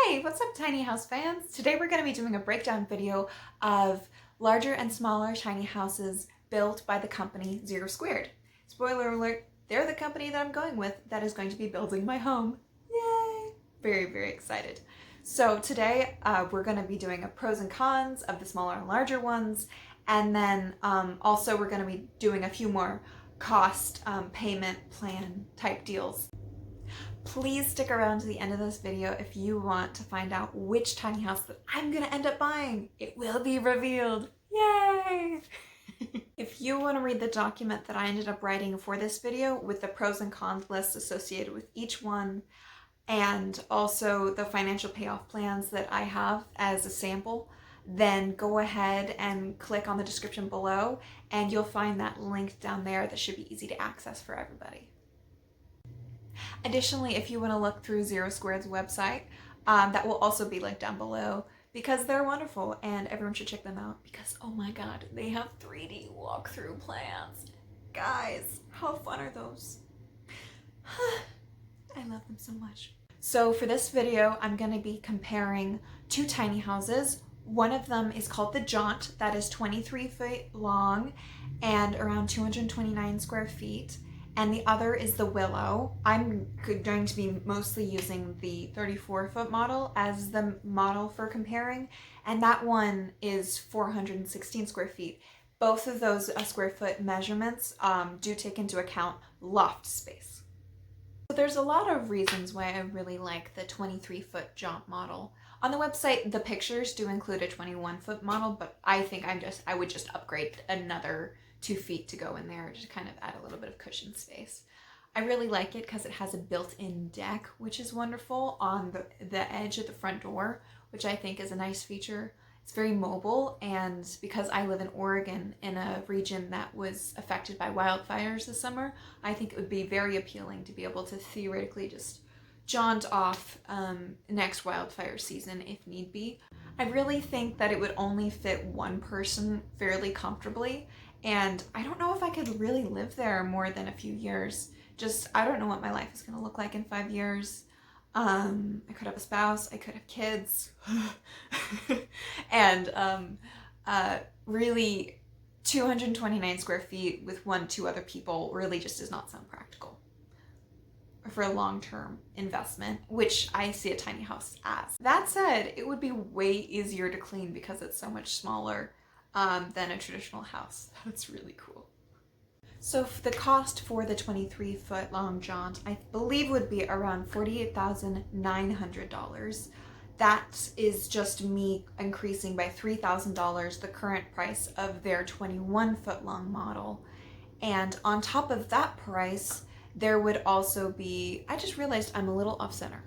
Hey, what's up tiny house fans? Today we're going to be doing a breakdown video of larger and smaller tiny houses built by the company Zero Squared. Spoiler alert, they're the company that I'm going with that is going to be building my home. Yay! Very excited. So today we're going to be doing a pros and cons of the smaller and larger ones, and then also we're going to be doing a few more cost payment plan type deals. Please stick around to the end of this video if you want to find out which tiny house that I'm gonna end up buying. It will be revealed. Yay! If you want to read the document that I ended up writing for this video with the pros and cons lists associated with each one, and also the financial payoff plans that I have as a sample, then go ahead and click on the description below and you'll find that link down there that should be easy to access for everybody. Additionally, if you want to look through Zero Squared's website, that will also be linked down below because they're wonderful and everyone should check them out because, oh my god, they have 3D walkthrough plans. Guys, how fun are those? I love them so much. So for this video, I'm going to be comparing two tiny houses. One of them is called the Jaunt, that is 23 feet long and around 229 square feet. And the other is the Willow. I'm going to be mostly using the 34-foot model as the model for comparing, and that one is 416 square feet. Both of those square foot measurements do take into account loft space. So there's a lot of reasons why I really like the 23-foot Jaunt model. On the website, the pictures do include a 21-foot model, but I think I would just upgrade another 2 feet to go in there to kind of add a little bit of cushion space. I really like it because it has a built-in deck, which is wonderful, on the edge of the front door, which I think is a nice feature. It's very mobile, and because I live in Oregon, in a region that was affected by wildfires this summer, I think it would be very appealing to be able to theoretically just jaunt off next wildfire season if need be. I really think that it would only fit one person fairly comfortably, and I don't know if I could really live there more than a few years. I don't know what my life is going to look like in 5 years. I could have a spouse, I could have kids, and really 229 square feet with 1-2 other people really just does not sound practical for a long-term investment, which I see a tiny house as. That said, it would be way easier to clean because it's so much smaller than a traditional house. That's really cool. So the cost for the 23-foot long Jaunt, I believe, would be around $48,900. That is just me increasing by $3,000 the current price of their 21-foot long model. And on top of that price, there would also be, I just realized I'm a little off center.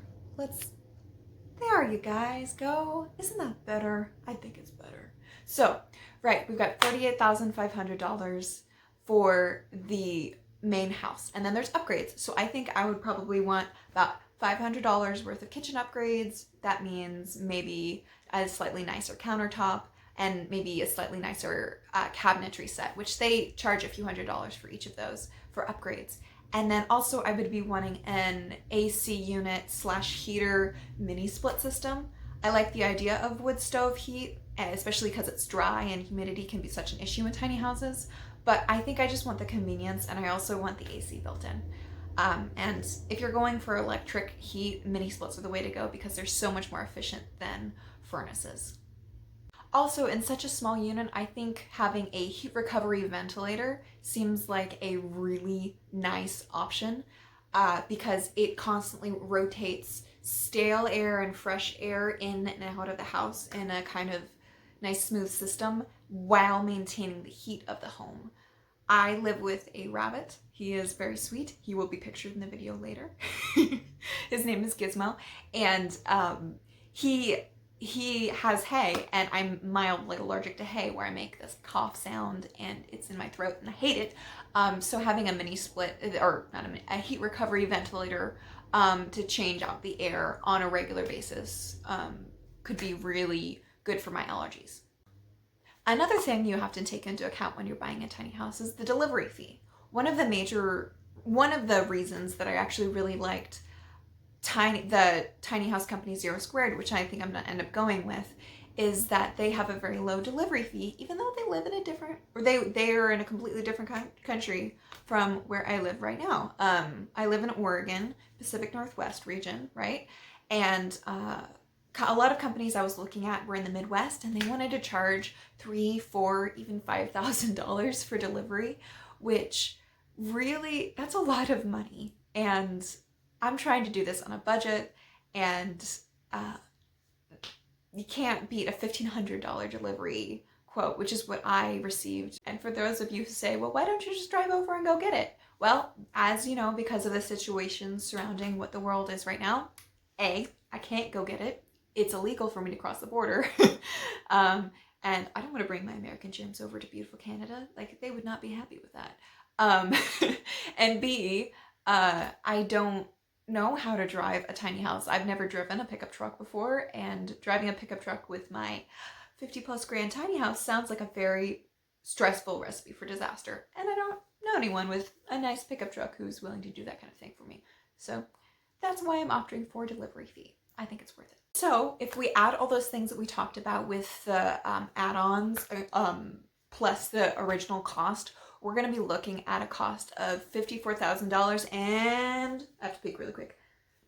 There you guys go. Isn't that better? I think it's better. So, right, we've got $48,500 for the main house. And then there's upgrades. So I think I would probably want about $500 worth of kitchen upgrades. That means maybe a slightly nicer countertop and maybe a slightly nicer cabinetry set, which they charge a few $100s for each of those for upgrades. And then also I would be wanting an AC unit / heater mini split system. I like the idea of wood stove heat, especially because it's dry and humidity can be such an issue in tiny houses. But I think I just want the convenience, and I also want the AC built in. And if you're going for electric heat, mini splits are the way to go because they're so much more efficient than furnaces. Also, in such a small unit, I think having a heat recovery ventilator seems like a really nice option because it constantly rotates stale air and fresh air in and out of the house in a kind of nice smooth system while maintaining the heat of the home. I live with a rabbit. He is very sweet. He will be pictured in the video later. His name is Gizmo, and he has hay, and I'm mildly allergic to hay, where I make this cough sound and it's in my throat and I hate it. So having a mini split, or not a heat recovery ventilator to change out the air on a regular basis could be really good for my allergies. Another thing you have to take into account when you're buying a tiny house is the delivery fee. One of the reasons that I actually really liked the tiny house company Zero Squared, which I think I'm gonna end up going with, is that they have a very low delivery fee, even though they live in a different, or they are in a completely different country from where I live right now. I live in Oregon, Pacific Northwest region, right? And a lot of companies I was looking at were in the Midwest, and they wanted to charge $3,000, $4,000, even $5,000 for delivery, which really, that's a lot of money. And I'm trying to do this on a budget, and you can't beat a $1,500 delivery quote, which is what I received. And for those of you who say, well, why don't you just drive over and go get it? Well, as you know, because of the situation surrounding what the world is right now, I can't go get it. It's illegal for me to cross the border. And I don't want to bring my American gyms over to beautiful Canada. Like, they would not be happy with that. And B, I don't know how to drive a tiny house. I've never driven a pickup truck before, and driving a pickup truck with my 50+ grand tiny house sounds like a very stressful recipe for disaster. And I don't know anyone with a nice pickup truck who's willing to do that kind of thing for me. So that's why I'm opting for a delivery fee. I think it's worth it. So if we add all those things that we talked about with the add-ons plus the original cost, we're going to be looking at a cost of $54,000 and, I have to speak really quick,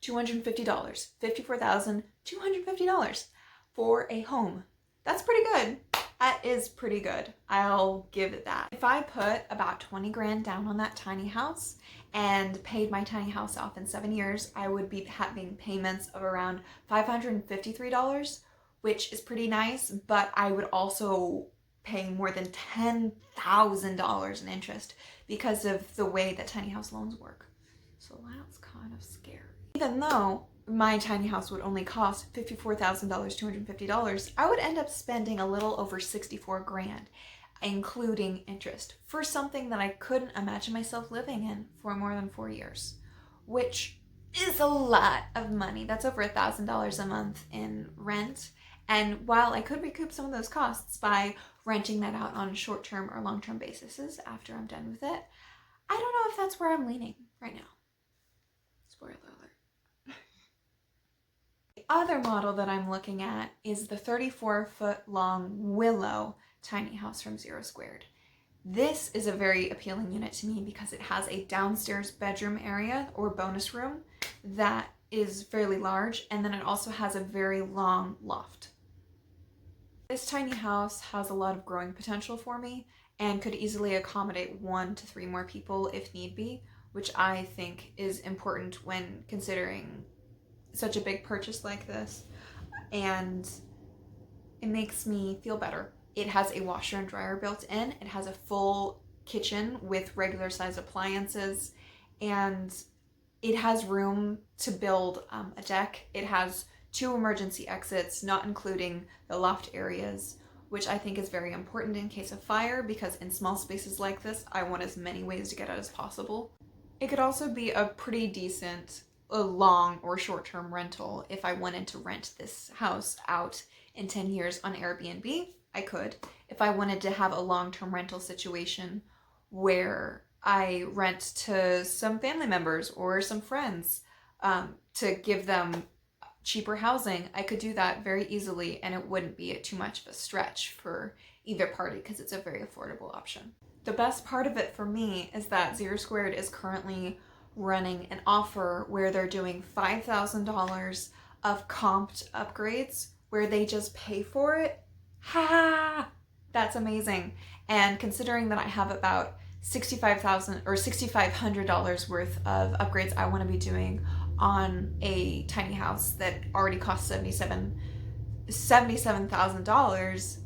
$250. $54,250 for a home. That's pretty good. That is pretty good. I'll give it that. If I put about 20 grand down on that tiny house and paid my tiny house off in 7 years, I would be having payments of around $553, which is pretty nice, but I would also pay more than $10,000 in interest because of the way that tiny house loans work. So that's kind of scary. Even though my tiny house would only cost $54,000, $250, I would end up spending a little over 64 grand, including interest, for something that I couldn't imagine myself living in for more than 4 years, which is a lot of money. That's over $1,000 a month in rent. And while I could recoup some of those costs by renting that out on short-term or long-term bases after I'm done with it, I don't know if that's where I'm leaning right now. Spoiler alert. The other model that I'm looking at is the 34-foot long Willow tiny house from Zero Squared. This is a very appealing unit to me because it has a downstairs bedroom area or bonus room that is fairly large, and then it also has a very long loft. This tiny house has a lot of growing potential for me and could easily accommodate 1 to 3 more people if need be, which I think is important when considering such a big purchase like this, and it makes me feel better. It has a washer and dryer built in, it has a full kitchen with regular size appliances, and it has room to build a deck. It has 2 emergency exits, not including the loft areas, which I think is very important in case of fire, because in small spaces like this, I want as many ways to get out as possible. It could also be a pretty decent long or short-term rental if I wanted to rent this house out in 10 years on Airbnb. I could. If I wanted to have a long-term rental situation where I rent to some family members or some friends to give them cheaper housing, I could do that very easily, and it wouldn't be too much of a stretch for either party because it's a very affordable option. The best part of it for me is that Zero Squared is currently running an offer where they're doing $5,000 of comped upgrades where they just pay for it. Ha! That's amazing. And considering that I have about $65,000 or $6,500 worth of upgrades I want to be doing on a tiny house that already costs $77,000,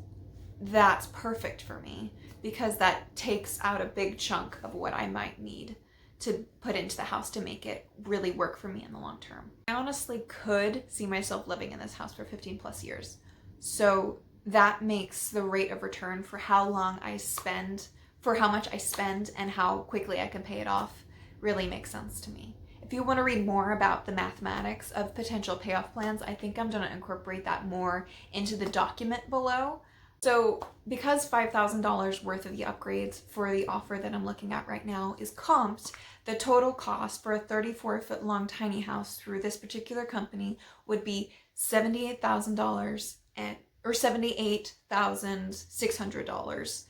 that's perfect for me because that takes out a big chunk of what I might need to put into the house to make it really work for me in the long term. I honestly could see myself living in this house for 15+ years. So that makes the rate of return for how long I spend, for how much I spend and how quickly I can pay it off really makes sense to me. If you want to read more about the mathematics of potential payoff plans, I think I'm going to incorporate that more into the document below. So because $5,000 worth of the upgrades for the offer that I'm looking at right now is comped, the total cost for a 34-foot long tiny house through this particular company would be $78,000 or $78,600.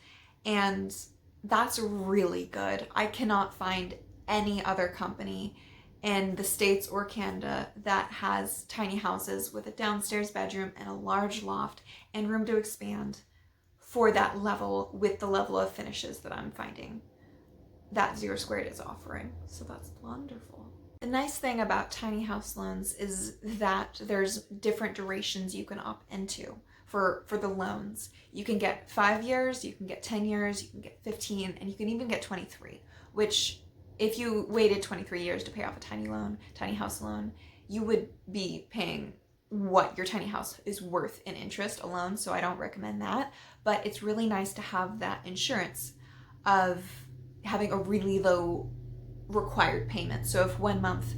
And that's really good. I cannot find any other company in the States or Canada that has tiny houses with a downstairs bedroom and a large loft and room to expand for that level, with the level of finishes that I'm finding that Zero Squared is offering. So that's wonderful. The nice thing about tiny house loans is that there's different durations you can opt into for the loans. You can get 5 years, you can get 10 years, you can get 15, and you can even get 23, which if you waited 23 years to pay off a tiny house loan, you would be paying what your tiny house is worth in interest alone, so I don't recommend that. But it's really nice to have that insurance of having a really low required payment. So if one month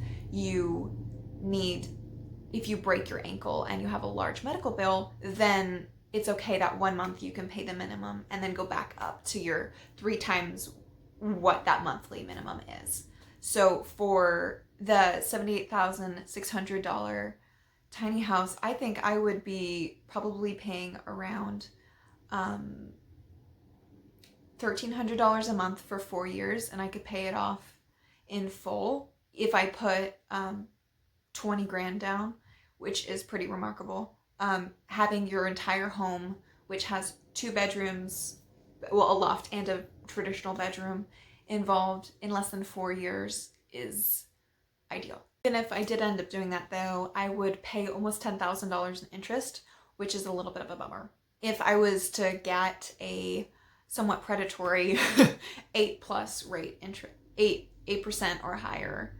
if you break your ankle and you have a large medical bill, then it's okay that 1 month you can pay the minimum and then go back up to your 3 times what that monthly minimum is. So for the $78,600 tiny house, I think I would be probably paying around $1,300 a month for 4 years, and I could pay it off in full if I put 20 grand down, which is pretty remarkable. Having your entire home, which has 2 bedrooms, well, a loft and a traditional bedroom involved, in less than 4 years is ideal. Even if I did end up doing that though, I would pay almost $10,000 in interest, which is a little bit of a bummer. If I was to get a somewhat predatory 8+ rate interest, 8% or higher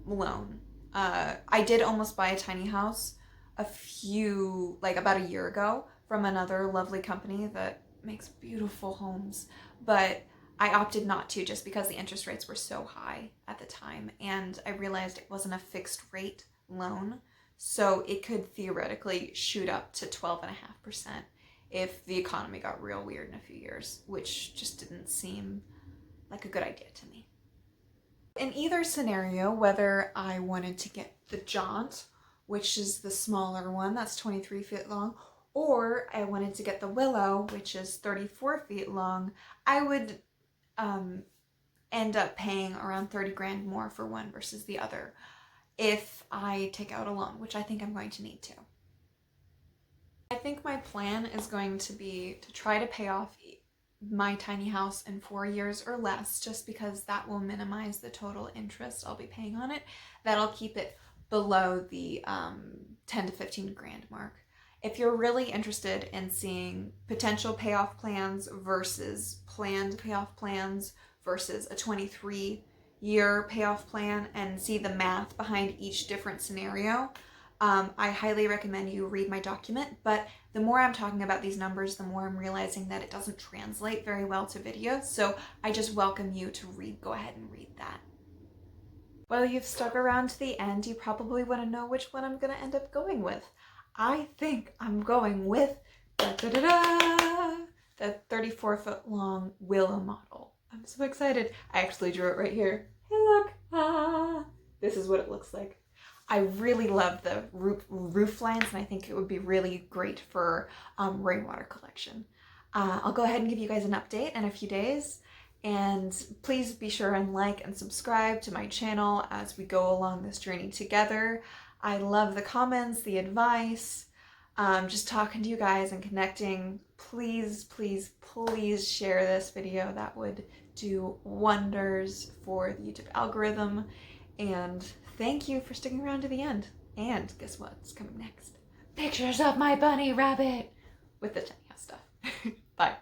loan. I did almost buy a tiny house about a year ago from another lovely company that makes beautiful homes, but I opted not to just because the interest rates were so high at the time, and I realized it wasn't a fixed rate loan, so it could theoretically shoot up to 12.5% if the economy got real weird in a few years, which just didn't seem like a good idea to me. In either scenario, whether I wanted to get the Jaunt, which is the smaller one that's 23 feet long, or I wanted to get the Willow, which is 34 feet long, I would end up paying around 30 grand more for one versus the other if I take out a loan, which I think I'm going to need to. I think my plan is going to be to try to pay off my tiny house in 4 years or less, just because that will minimize the total interest I'll be paying on it. That'll keep it below the 10 to 15 grand mark. If you're really interested in seeing potential payoff plans versus planned payoff plans versus a 23-year payoff plan and see the math behind each different scenario, I highly recommend you read my document. But the more I'm talking about these numbers, the more I'm realizing that it doesn't translate very well to video. So I just welcome you to go ahead and read that. Well, you've stuck around to the end. You probably want to know which one I'm going to end up going with. I think I'm going with the 34-foot long Willow model. I'm so excited. I actually drew it right here. Hey, look. This is what it looks like. I really love the roof lines, and I think it would be really great for rainwater collection. I'll go ahead and give you guys an update in a few days, and please be sure and like and subscribe to my channel as we go along this journey together. I love the comments, the advice, just talking to you guys and connecting. Please, please, please share this video. That would do wonders for the YouTube algorithm. And thank you for sticking around to the end. And guess what's coming next? Pictures of my bunny rabbit with the tiny house stuff. Bye.